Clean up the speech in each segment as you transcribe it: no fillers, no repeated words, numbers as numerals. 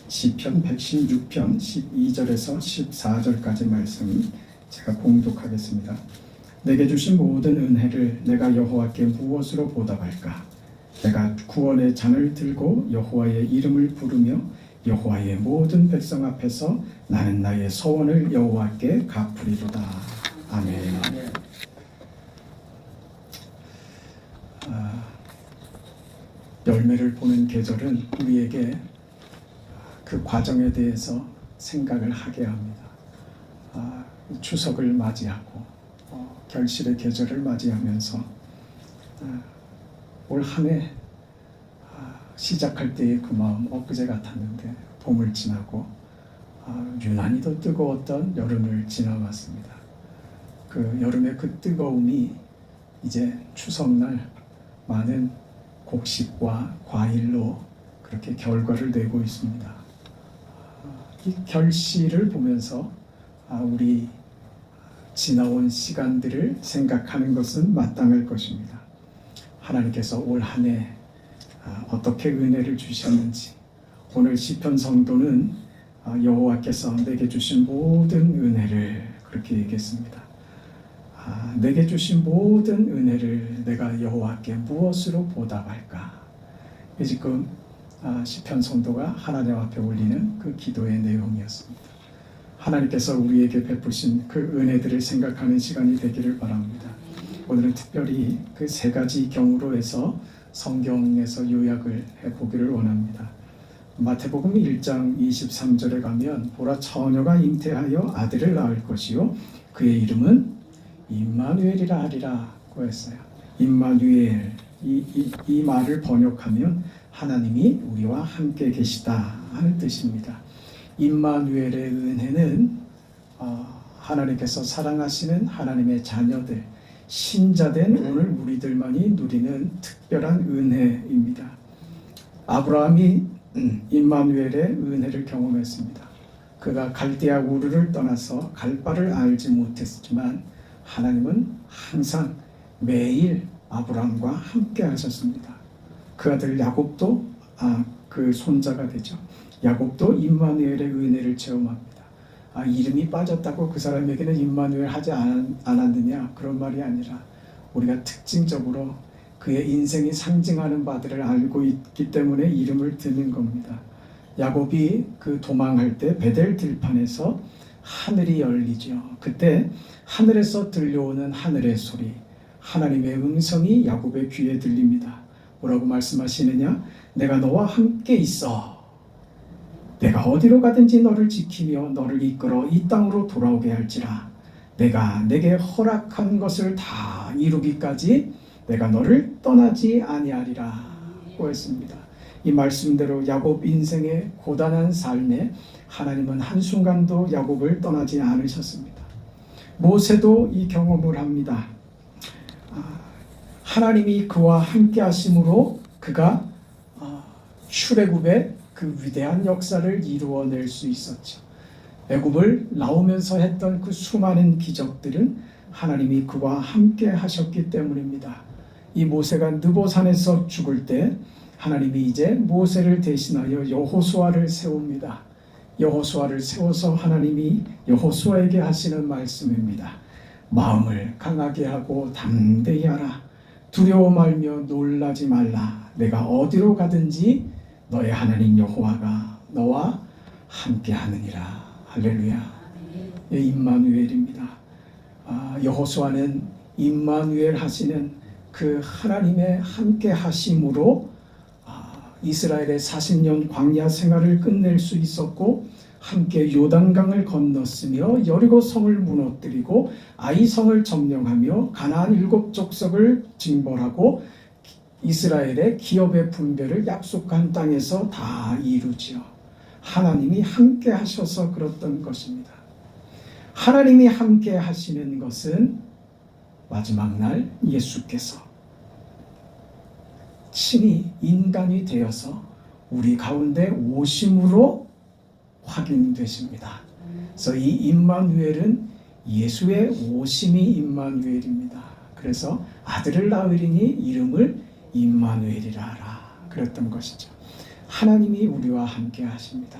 시편 116편 12절에서 14절까지 말씀 제가 봉독하겠습니다. 내게 주신 모든 은혜를 내가 여호와께 무엇으로 보답할까? 내가 구원의 잔을 들고 여호와의 이름을 부르며 여호와의 모든 백성 앞에서 나는 나의 소원을 여호와께 갚으리로다. 아멘. 열매를 보는 계절은 우리에게 그 과정에 대해서 생각을 하게 합니다. 추석을 맞이하고 결실의 계절을 맞이하면서 올 한 해 시작할 때의 그 마음 엊그제 같았는데 봄을 지나고 유난히도 뜨거웠던 여름을 지나왔습니다. 그 여름의 그 뜨거움이 이제 추석날 많은 곡식과 과일로 그렇게 결과를 내고 있습니다. 이 결실을 보면서 우리 지나온 시간들을 생각하는 것은 마땅할 것입니다. 하나님께서 올 한 해 어떻게 은혜를 주셨는지, 오늘 시편 성도는 여호와께서 내게 주신 모든 은혜를 그렇게 얘기했습니다. 내게 주신 모든 은혜를 내가 여호와께 무엇으로 보답할까? 지금 시편 성도가 하나님 앞에 올리는 그 기도의 내용이었습니다. 하나님께서 우리에게 베푸신 그 은혜들을 생각하는 시간이 되기를 바랍니다. 오늘은 특별히 그 세 가지 경우로 해서 성경에서 요약을 해보기를 원합니다. 마태복음 1장 23절에 가면 보라, 처녀가 잉태하여 아들을 낳을 것이요 그의 이름은 임마누엘이라 하리라고 했어요. 임마누엘, 이 말을 번역하면 하나님이 우리와 함께 계시다 하는 뜻입니다. 임마누엘의 은혜는 하나님께서 사랑하시는 하나님의 자녀들, 신자된 오늘 우리들만이 누리는 특별한 은혜입니다. 아브라함이 임마누엘의 은혜를 경험했습니다. 그가 갈대아 우르를 떠나서 갈 바를 알지 못했지만 하나님은 항상 매일 아브라함과 함께 하셨습니다. 그 아들 야곱도 그 손자가 되죠. 야곱도 임마누엘의 은혜를 체험합니다. 이름이 빠졌다고 그 사람에게는 임마누엘 하지 않았느냐, 그런 말이 아니라 우리가 특징적으로 그의 인생이 상징하는 바들을 알고 있기 때문에 이름을 드는 겁니다. 야곱이 그 도망할 때 베델 들판에서 하늘이 열리죠. 그때 하늘에서 들려오는 하늘의 소리, 하나님의 음성이 야곱의 귀에 들립니다. 뭐라고 말씀하시느냐? 내가 너와 함께 있어. 내가 어디로 가든지 너를 지키며 너를 이끌어 이 땅으로 돌아오게 할지라. 내가 내게 허락한 것을 다 이루기까지 내가 너를 떠나지 아니하리라 고 했습니다. 이 말씀대로 야곱 인생의 고단한 삶에 하나님은 한순간도 야곱을 떠나지 않으셨습니다. 모세도 이 경험을 합니다. 하나님이 그와 함께 하심으로 그가 출애굽의 그 위대한 역사를 이루어낼 수 있었죠. 애굽을 나오면서 했던 그 수많은 기적들은 하나님이 그와 함께 하셨기 때문입니다. 이 모세가 느보산에서 죽을 때 하나님이 이제 모세를 대신하여 여호수아를 세웁니다. 여호수아를 세워서 하나님이 여호수아에게 하시는 말씀입니다. 마음을 강하게 하고 담대히 하라. 두려워 말며 놀라지 말라. 내가 어디로 가든지 너의 하나님 여호와가 너와 함께 하느니라. 할렐루야. 임마누엘입니다. 여호수아는 임마누엘 하시는 그 하나님의 함께 하심으로 이스라엘의 40년 광야 생활을 끝낼 수 있었고, 함께 요단강을 건넜으며 여리고 성을 무너뜨리고 아이 성을 점령하며 가나안 7족속을 징벌하고 이스라엘의 기업의 분배를 약속한 땅에서 다 이루지요. 하나님이 함께 하셔서 그랬던 것입니다. 하나님이 함께 하시는 것은 마지막 날 예수께서 친히 인간이 되어서 우리 가운데 오심으로 확인되십니다. 그래서 이 임마누엘은 예수의 오심이 임마누엘입니다. 그래서 아들을 낳으리니 이름을 임마누엘이라 하라 그랬던 것이죠. 하나님이 우리와 함께 하십니다.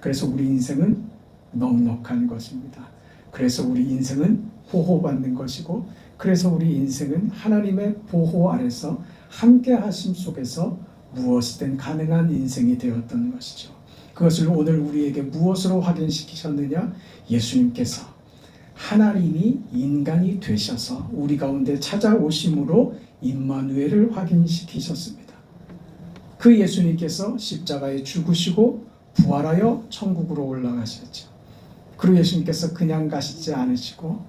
그래서 우리 인생은 넉넉한 것입니다. 그래서 우리 인생은 보호받는 것이고, 그래서 우리 인생은 하나님의 보호 아래서 함께 하심 속에서 무엇이든 가능한 인생이 되었던 것이죠. 그것을 오늘 우리에게 무엇으로 확인시키셨느냐? 예수님께서 하나님이 인간이 되셔서 우리 가운데 찾아오심으로 임마누엘을 확인시키셨습니다. 그 예수님께서 십자가에 죽으시고 부활하여 천국으로 올라가셨죠. 그리고 예수님께서 그냥 가시지 않으시고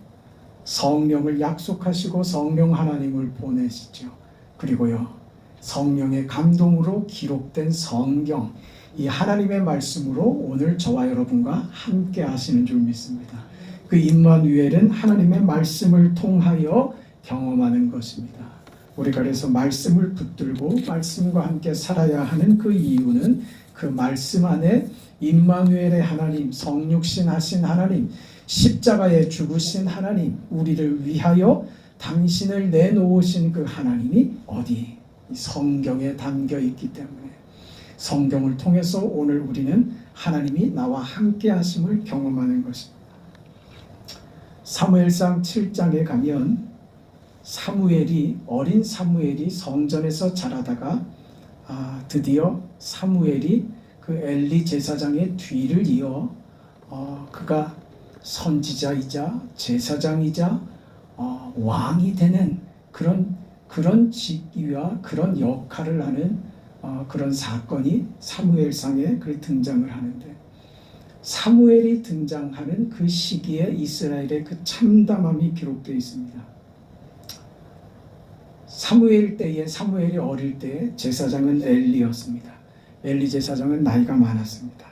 성령을 약속하시고 성령 하나님을 보내시죠. 그리고요, 성령의 감동으로 기록된 성경, 이 하나님의 말씀으로 오늘 저와 여러분과 함께 하시는 줄 믿습니다. 그 임마누엘은 하나님의 말씀을 통하여 경험하는 것입니다. 우리가 그래서 말씀을 붙들고 말씀과 함께 살아야 하는 그 이유는 그 말씀 안에 임마누엘의 하나님, 성육신 하신 하나님, 십자가에 죽으신 하나님, 우리를 위하여 당신을 내놓으신 그 하나님이 어디? 성경에 담겨 있기 때문에 성경을 통해서 오늘 우리는 하나님이 나와 함께 하심을 경험하는 것입니다. 사무엘상 7장에 가면 어린 사무엘이 성전에서 자라다가 드디어 사무엘이 그 엘리 제사장의 뒤를 이어 그가 선지자이자 제사장이자 왕이 되는 그런 직위와 그런 역할을 하는 그런 사건이 사무엘상에 등장을 하는데, 사무엘이 등장하는 그 시기에 이스라엘의 그 참담함이 기록되어 있습니다. 사무엘이 어릴 때에 제사장은 엘리였습니다. 엘리 제사장은 나이가 많았습니다.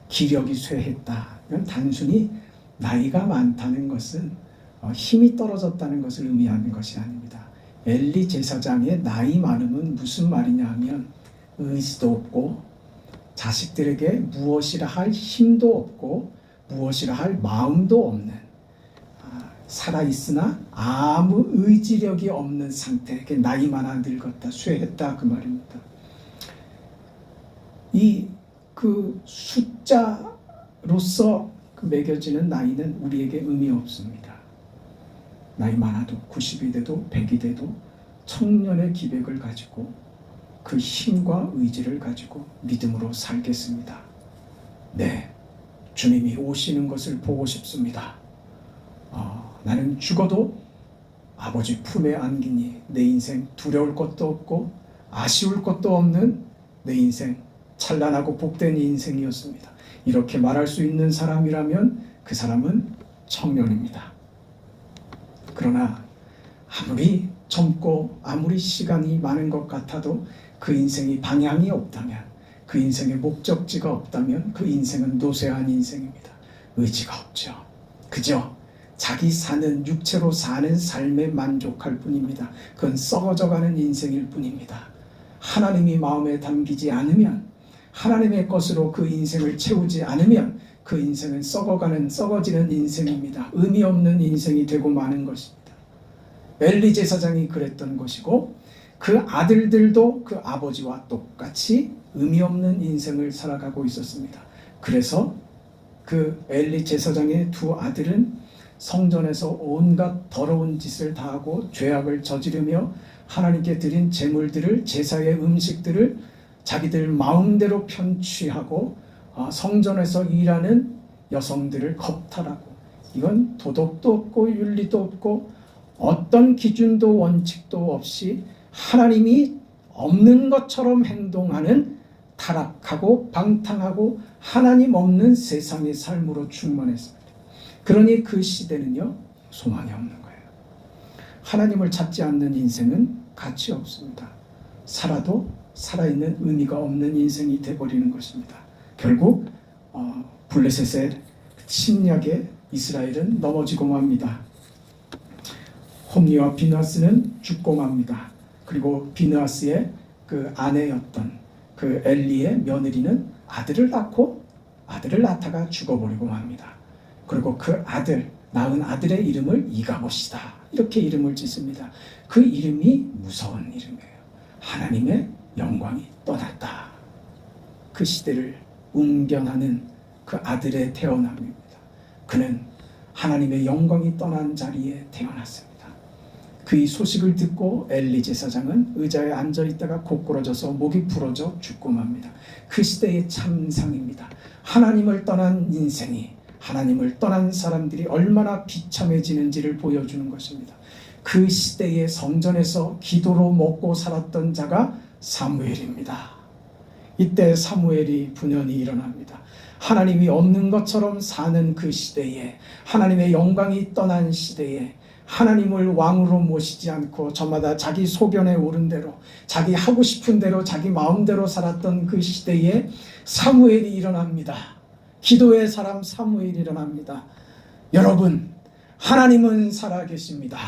기력이 쇠했다. 이건 단순히 나이가 많다는 것은 힘이 떨어졌다는 것을 의미하는 것이 아닙니다. 엘리 제사장의 나이 많음은 무슨 말이냐 하면 의지도 없고 자식들에게 무엇이라 할 힘도 없고 무엇이라 할 마음도 없는, 살아있으나 아무 의지력이 없는 상태, 나이 많아 늙었다, 쇠했다 그 말입니다. 그 숫자로서 매겨지는 나이는 우리에게 의미 없습니다. 나이 많아도 90이 돼도 100이 돼도 청년의 기백을 가지고 그 힘과 의지를 가지고 믿음으로 살겠습니다. 네, 주님이 오시는 것을 보고 싶습니다. 나는 죽어도 아버지 품에 안기니 내 인생 두려울 것도 없고 아쉬울 것도 없는 내 인생, 찬란하고 복된 인생이었습니다. 이렇게 말할 수 있는 사람이라면 그 사람은 청년입니다. 그러나 아무리 젊고 아무리 시간이 많은 것 같아도 그 인생이 방향이 없다면, 그 인생의 목적지가 없다면 그 인생은 노쇠한 인생입니다. 의지가 없죠. 그저 자기 사는, 육체로 사는 삶에 만족할 뿐입니다. 그건 썩어져가는 인생일 뿐입니다. 하나님이 마음에 담기지 않으면, 하나님의 것으로 그 인생을 채우지 않으면 그 인생은 썩어지는 인생입니다. 의미 없는 인생이 되고 마는 것입니다. 엘리 제사장이 그랬던 것이고, 그 아들들도 그 아버지와 똑같이 의미 없는 인생을 살아가고 있었습니다. 그래서 그 엘리 제사장의 두 아들은 성전에서 온갖 더러운 짓을 다하고 죄악을 저지르며 하나님께 드린 제물들을, 제사의 음식들을 자기들 마음대로 편취하고 성전에서 일하는 여성들을 겁탈하고, 이건 도덕도 없고 윤리도 없고 어떤 기준도 원칙도 없이 하나님이 없는 것처럼 행동하는 타락하고 방탕하고 하나님 없는 세상의 삶으로 충만했습니다. 그러니 그 시대는요, 소망이 없는 거예요. 하나님을 찾지 않는 인생은 가치 없습니다. 살아도 살아있는 의미가 없는 인생이 돼버리는 것입니다. 결국 블레셋의 침략에 이스라엘은 넘어지고 맙니다. 홈리와 비느하스는 죽고 맙니다. 그리고 비느하스의 그 아내였던 그 엘리의 며느리는 아들을 낳다가 죽어버리고 맙니다. 그리고 그 낳은 아들의 이름을 이가봇이다, 이렇게 이름을 짓습니다. 그 이름이 무서운 이름이에요. 하나님의 영광이 떠났다. 그 시대를 웅변하는 그 아들의 태어남입니다. 그는 하나님의 영광이 떠난 자리에 태어났습니다. 그의 소식을 듣고 엘리 제사장은 의자에 앉아있다가 고꾸러져서 목이 부러져 죽고 맙니다. 그 시대의 참상입니다. 하나님을 떠난 인생이, 하나님을 떠난 사람들이 얼마나 비참해지는지를 보여주는 것입니다. 그 시대의 성전에서 기도로 먹고 살았던 자가 사무엘입니다. 이때 사무엘이 분연히 일어납니다. 하나님이 없는 것처럼 사는 그 시대에, 하나님의 영광이 떠난 시대에 하나님을 왕으로 모시지 않고 저마다 자기 소견에 오른 대로, 자기 하고 싶은 대로, 자기 마음대로 살았던 그 시대에 사무엘이 일어납니다. 기도의 사람 사무엘이 일어납니다. 여러분, 하나님은 살아계십니다.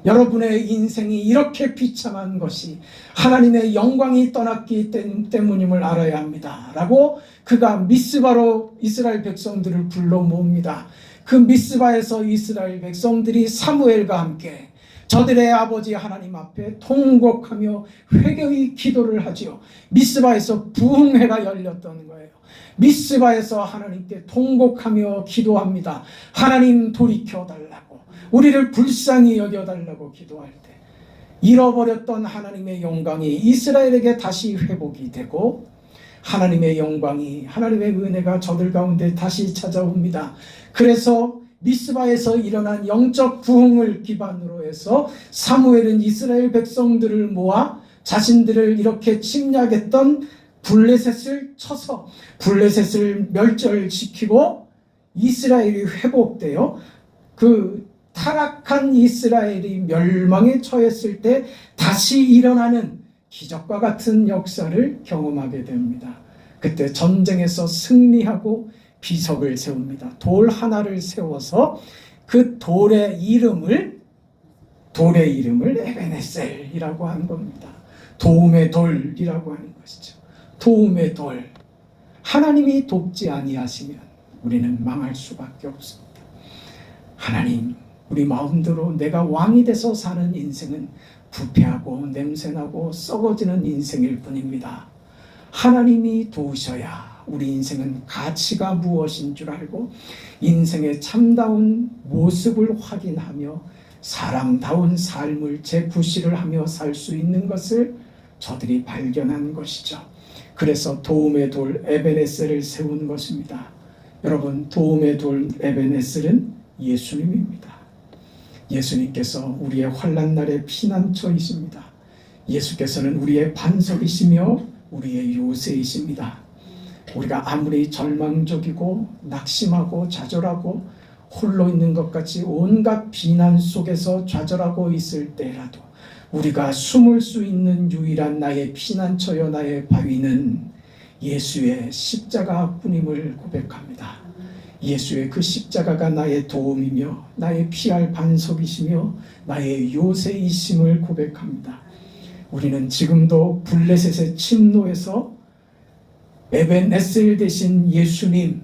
여러분의 인생이 이렇게 비참한 것이 하나님의 영광이 떠났기 때문임을 알아야 합니다. 라고 그가 미스바로 이스라엘 백성들을 불러 모읍니다. 그 미스바에서 이스라엘 백성들이 사무엘과 함께 저들의 아버지 하나님 앞에 통곡하며 회개의 기도를 하지요. 미스바에서 부흥회가 열렸던 거예요. 미스바에서 하나님께 통곡하며 기도합니다. 하나님 돌이켜달라고, 우리를 불쌍히 여겨달라고 기도할 때 잃어버렸던 하나님의 영광이 이스라엘에게 다시 회복이 되고, 하나님의 영광이, 하나님의 은혜가 저들 가운데 다시 찾아옵니다. 그래서 미스바에서 일어난 영적 부흥을 기반으로 해서 사무엘은 이스라엘 백성들을 모아 자신들을 이렇게 침략했던 블레셋을 쳐서 블레셋을 멸절시키고 이스라엘이 회복되어 그 타락한 이스라엘이 멸망에 처했을 때 다시 일어나는 기적과 같은 역사를 경험하게 됩니다. 그때 전쟁에서 승리하고 비석을 세웁니다. 돌 하나를 세워서 그 돌의 이름을 에베네셀이라고 한 겁니다. 도움의 돌이라고 하는 것이죠. 도움의 돌. 하나님이 돕지 아니하시면 우리는 망할 수밖에 없습니다. 하나님, 우리 마음대로 내가 왕이 돼서 사는 인생은 부패하고 냄새나고 썩어지는 인생일 뿐입니다. 하나님이 도우셔야 우리 인생은 가치가 무엇인 줄 알고 인생의 참다운 모습을 확인하며 사람다운 삶을 재구실을 하며 살 수 있는 것을 저들이 발견한 것이죠. 그래서 도움의 돌 에베네셀을 세운 것입니다. 여러분, 도움의 돌 에베네셀은 예수님입니다. 예수님께서 우리의 환난 날의 피난처이십니다. 예수께서는 우리의 반석이시며 우리의 요새이십니다. 우리가 아무리 절망적이고 낙심하고 좌절하고 홀로 있는 것 같이 온갖 비난 속에서 좌절하고 있을 때라도 우리가 숨을 수 있는 유일한 나의 피난처여 나의 바위는 예수의 십자가뿐임을 고백합니다. 예수의 그 십자가가 나의 도움이며 나의 피할 반석이시며 나의 요새이심을 고백합니다. 우리는 지금도 블레셋의 침노에서 에벤에셀 되신 예수님,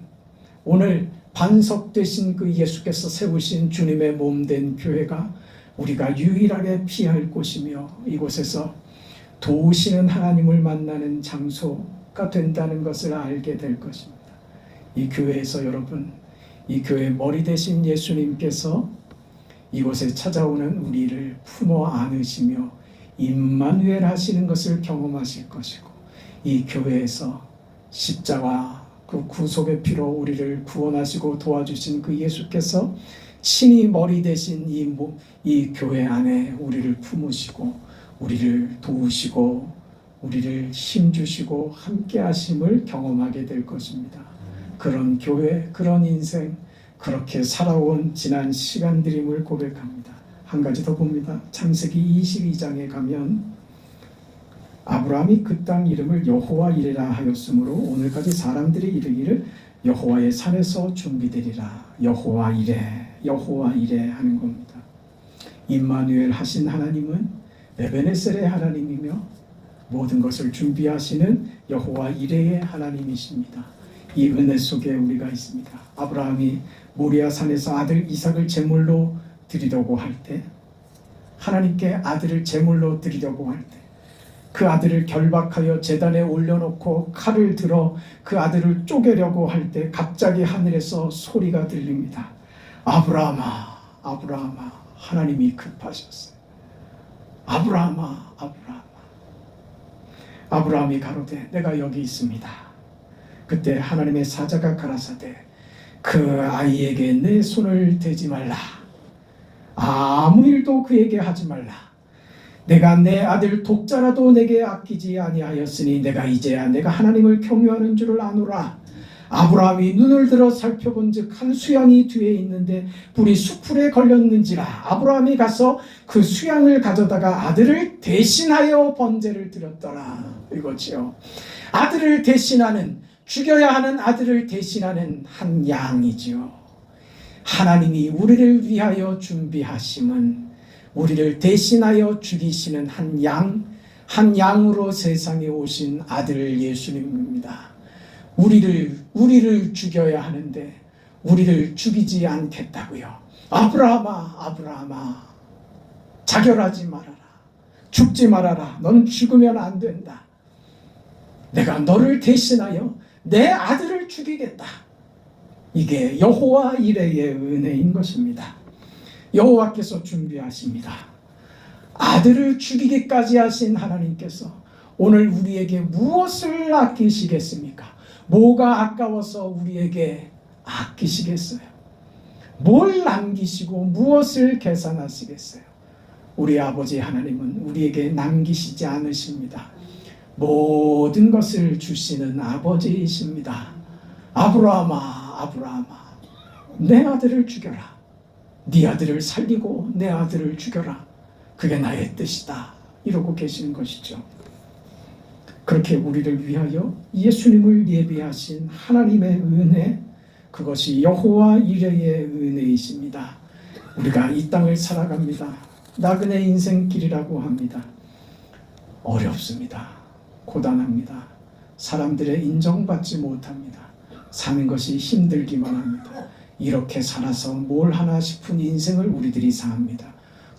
오늘 반석 되신 그 예수께서 세우신 주님의 몸된 교회가 우리가 유일하게 피할 곳이며 이곳에서 도우시는 하나님을 만나는 장소가 된다는 것을 알게 될 것입니다. 이 교회에서 여러분, 이 교회 머리 되신 예수님께서 이곳에 찾아오는 우리를 품어 안으시며 임마누엘 하시는 것을 경험하실 것이고, 이 교회에서 십자가 그 구속의 피로 우리를 구원하시고 도와주신 그 예수께서 신이 머리 되신 이 교회 안에 우리를 품으시고 우리를 도우시고 우리를 힘주시고 함께 하심을 경험하게 될 것입니다. 그런 교회, 그런 인생, 그렇게 살아온 지난 시간들임을 고백합니다. 한 가지 더 봅니다. 창세기 22장에 가면 아브라함이 그 땅 이름을 여호와 이레라 하였으므로 오늘까지 사람들이 이르기를 여호와의 산에서 준비되리라. 여호와 이레, 여호와 이레 하는 겁니다. 임마누엘 하신 하나님은 에베네셀의 하나님이며 모든 것을 준비하시는 여호와 이레의 하나님이십니다. 이 은혜 속에 우리가 있습니다. 아브라함이 모리아 산에서 아들 이삭을 제물로 드리려고 할 때, 하나님께 아들을 제물로 드리려고 할 때 그 아들을 결박하여 제단에 올려놓고 칼을 들어 그 아들을 쪼개려고 할 때 갑자기 하늘에서 소리가 들립니다. 아브라함아, 아브라함아. 하나님이 급하셨어요. 아브라함아, 아브라함아. 아브라함이 가로되 내가 여기 있습니다. 그때 하나님의 사자가 가라사대 그 아이에게 내 손을 대지 말라. 아무 일도 그에게 하지 말라. 내가 내 아들 독자라도 내게 아끼지 아니하였으니 내가 이제야 내가 하나님을 경유하는 줄을 아노라. 아브라함이 눈을 들어 살펴본즉 한 수양이 뒤에 있는데 불이 수풀에 걸렸는지라. 아브라함이 가서 그 수양을 가져다가 아들을 대신하여 번제를 드렸더라. 이거지요. 아들을 대신하는, 죽여야 하는 아들을 대신하는 한 양이지요. 하나님이 우리를 위하여 준비하심은 우리를 대신하여 죽이시는 한 양으로 세상에 오신 아들 예수님입니다. 우리를 죽여야 하는데 우리를 죽이지 않겠다고요. 아브라함아, 아브라함아, 자결하지 말아라. 죽지 말아라. 넌 죽으면 안 된다. 내가 너를 대신하여 내 아들을 죽이겠다. 이게 여호와 이레의 은혜인 것입니다. 여호와께서 준비하십니다. 아들을 죽이기까지 하신 하나님께서 오늘 우리에게 무엇을 아끼시겠습니까? 뭐가 아까워서 우리에게 아끼시겠어요? 뭘 남기시고 무엇을 계산하시겠어요? 우리 아버지 하나님은 우리에게 남기시지 않으십니다. 모든 것을 주시는 아버지이십니다. 아브라함아, 아브라함아, 내 아들을 죽여라. 네 아들을 살리고 내 아들을 죽여라. 그게 나의 뜻이다. 이러고 계시는 것이죠. 그렇게 우리를 위하여 예수님을 예비하신 하나님의 은혜, 그것이 여호와 이레의 은혜이십니다. 우리가 이 땅을 살아갑니다. 나그네 인생길이라고 합니다. 어렵습니다. 고단합니다. 사람들의 인정받지 못합니다. 사는 것이 힘들기만 합니다. 이렇게 살아서 뭘 하나 싶은 인생을 우리들이 삽니다.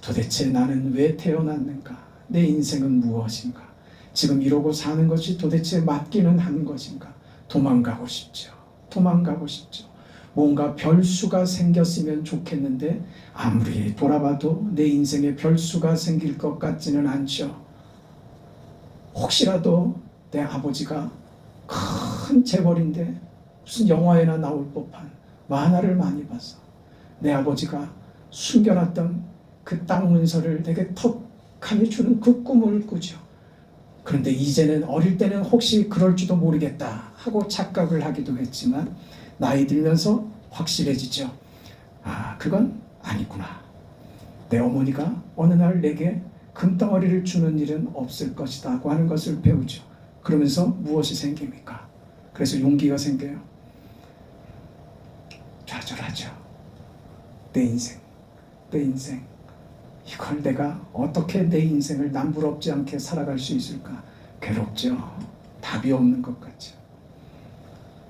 도대체 나는 왜 태어났는가? 내 인생은 무엇인가? 지금 이러고 사는 것이 도대체 맞기는 한 것인가? 도망가고 싶죠. 도망가고 싶죠. 뭔가 별수가 생겼으면 좋겠는데 아무리 돌아봐도 내 인생에 별수가 생길 것 같지는 않죠. 혹시라도 내 아버지가 큰 재벌인데 무슨 영화에나 나올 법한 만화를 많이 봐서 내 아버지가 숨겨놨던 그 땅 문서를 내게 턱하니 주는 그 꿈을 꾸죠. 그런데 이제는 어릴 때는 혹시 그럴지도 모르겠다 하고 착각을 하기도 했지만 나이 들면서 확실해지죠. 아, 그건 아니구나. 내 어머니가 어느 날 내게 금덩어리를 주는 일은 없을 것이다 하고 하는 것을 배우죠. 그러면서 무엇이 생깁니까? 그래서 용기가 생겨요. 좌절하죠. 내 인생. 이걸 내가 어떻게 내 인생을 남부럽지 않게 살아갈 수 있을까? 괴롭죠. 답이 없는 것 같죠.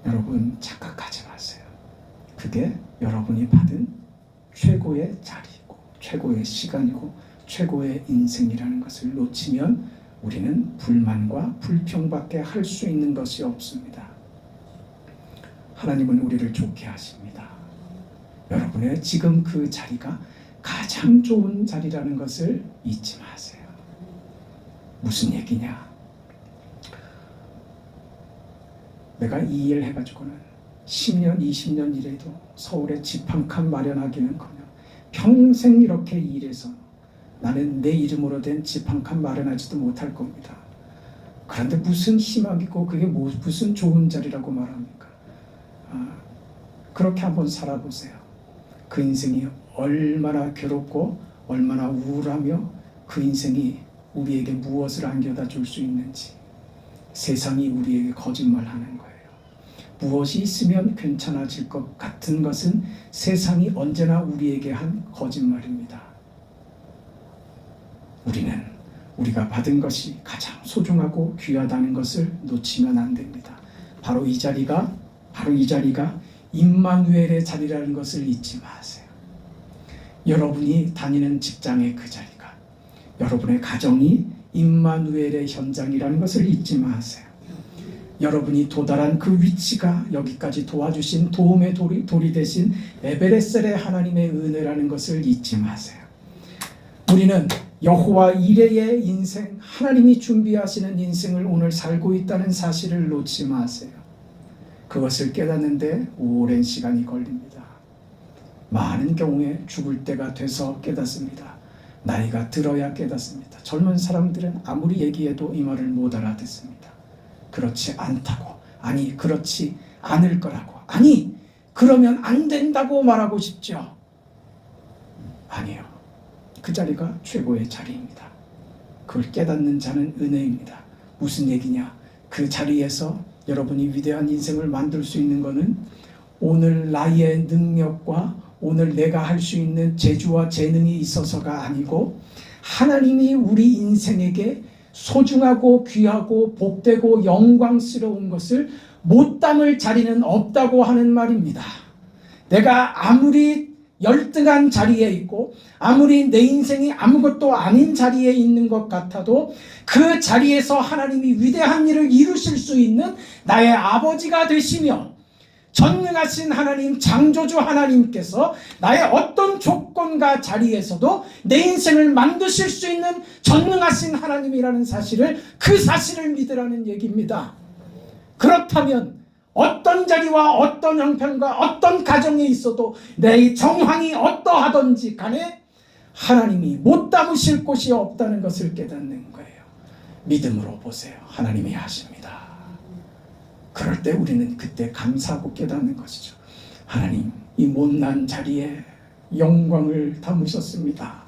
여러분 착각하지 마세요. 그게 여러분이 받은 최고의 자리이고 최고의 시간이고 최고의 인생이라는 것을 놓치면 우리는 불만과 불평밖에 할 수 있는 것이 없습니다. 하나님은 우리를 좋게 하십니다. 여러분의 지금 그 자리가 가장 좋은 자리라는 것을 잊지 마세요. 무슨 얘기냐? 내가 이 일 해가지고는 10년, 20년 일해도 서울에 집 한 칸 마련하기는커녕 평생 이렇게 일해서 나는 내 이름으로 된 집 한 칸 마련하지도 못할 겁니다. 그런데 무슨 희망이고 그게 무슨 좋은 자리라고 말합니까? 그렇게 한번 살아보세요. 그 인생이 얼마나 괴롭고 얼마나 우울하며 그 인생이 우리에게 무엇을 안겨다 줄 수 있는지. 세상이 우리에게 거짓말하는 거예요. 무엇이 있으면 괜찮아질 것 같은 것은 세상이 언제나 우리에게 한 거짓말입니다. 우리는 우리가 받은 것이 가장 소중하고 귀하다는 것을 놓치면 안 됩니다. 바로 이 자리가 임마누엘의 자리라는 것을 잊지 마세요. 여러분이 다니는 직장의 그 자리가, 여러분의 가정이 임마누엘의 현장이라는 것을 잊지 마세요. 여러분이 도달한 그 위치가 여기까지 도와주신 도움의 돌이 되신 에베레셀의 하나님의 은혜라는 것을 잊지 마세요. 우리는 여호와 이레의 인생, 하나님이 준비하시는 인생을 오늘 살고 있다는 사실을 놓지 마세요. 그것을 깨닫는데 오랜 시간이 걸립니다. 많은 경우에 죽을 때가 돼서 깨닫습니다. 나이가 들어야 깨닫습니다. 젊은 사람들은 아무리 얘기해도 이 말을 못 알아듣습니다. 그렇지 않다고, 아니 그렇지 않을 거라고, 아니 그러면 안 된다고 말하고 싶죠. 아니요. 그 자리가 최고의 자리입니다. 그걸 깨닫는 자는 은혜입니다. 무슨 얘기냐? 그 자리에서 여러분이 위대한 인생을 만들 수 있는 것은 오늘 나의 능력과 오늘 내가 할 수 있는 재주와 재능이 있어서가 아니고 하나님이 우리 인생에게 소중하고 귀하고 복되고 영광스러운 것을 못 담을 자리는 없다고 하는 말입니다. 내가 아무리 열등한 자리에 있고 아무리 내 인생이 아무것도 아닌 자리에 있는 것 같아도 그 자리에서 하나님이 위대한 일을 이루실 수 있는 나의 아버지가 되시며 전능하신 하나님, 창조주 하나님께서 나의 어떤 조건과 자리에서도 내 인생을 만드실 수 있는 전능하신 하나님이라는 사실을, 그 사실을 믿으라는 얘기입니다. 그렇다면 어떤 자리와 어떤 형편과 어떤 가정에 있어도 내 정황이 어떠하든지 간에 하나님이 못 담으실 곳이 없다는 것을 깨닫는 거예요. 믿음으로 보세요. 하나님이 하십니다. 그럴 때 우리는 그때 감사하고 깨닫는 것이죠. 하나님, 이 못난 자리에 영광을 담으셨습니다.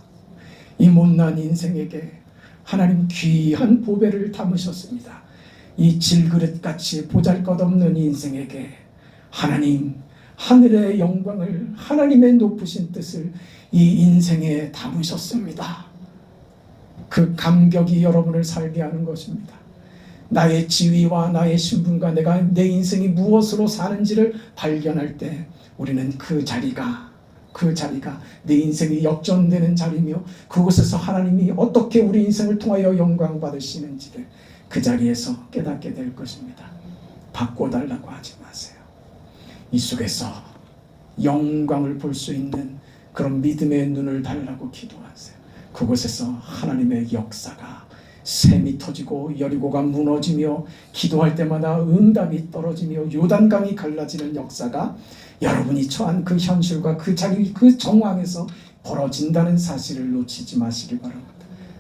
이 못난 인생에게 하나님 귀한 보배를 담으셨습니다. 이 질그릇같이 보잘것없는 인생에게 하나님 하늘의 영광을, 하나님의 높으신 뜻을 이 인생에 담으셨습니다. 그 감격이 여러분을 살게 하는 것입니다. 나의 지위와 나의 신분과 내가 내 인생이 무엇으로 사는지를 발견할 때 우리는 그 자리가 내 인생이 역전되는 자리며 그곳에서 하나님이 어떻게 우리 인생을 통하여 영광 받으시는지를 그 자리에서 깨닫게 될 것입니다. 바꿔달라고 하지 마세요. 이 속에서 영광을 볼 수 있는 그런 믿음의 눈을 달라고 기도하세요. 그곳에서 하나님의 역사가 샘이 터지고 여리고가 무너지며 기도할 때마다 응답이 떨어지며 요단강이 갈라지는 역사가 여러분이 처한 그 현실과 그 자리, 그 정황에서 벌어진다는 사실을 놓치지 마시기 바랍니다.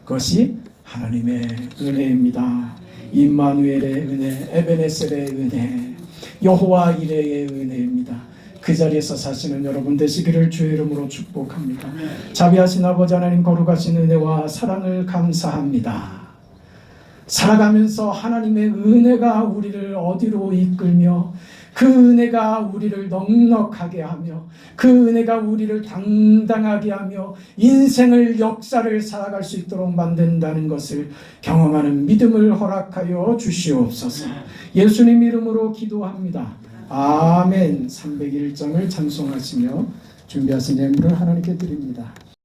그것이 하나님의 은혜입니다. 임마누엘의 은혜, 에베네셀의 은혜, 여호와 이레의 은혜입니다. 그 자리에서 사시는 여러분 되시기를 주의 이름으로 축복합니다. 자비하신 아버지 하나님, 거룩하신 은혜와 사랑을 감사합니다. 살아가면서 하나님의 은혜가 우리를 어디로 이끌며 그 은혜가 우리를 넉넉하게 하며 그 은혜가 우리를 당당하게 하며 인생을, 역사를 살아갈 수 있도록 만든다는 것을 경험하는 믿음을 허락하여 주시옵소서. 예수님 이름으로 기도합니다. 아멘. 301장을 찬송하시며 준비하신 예물을 하나님께 드립니다.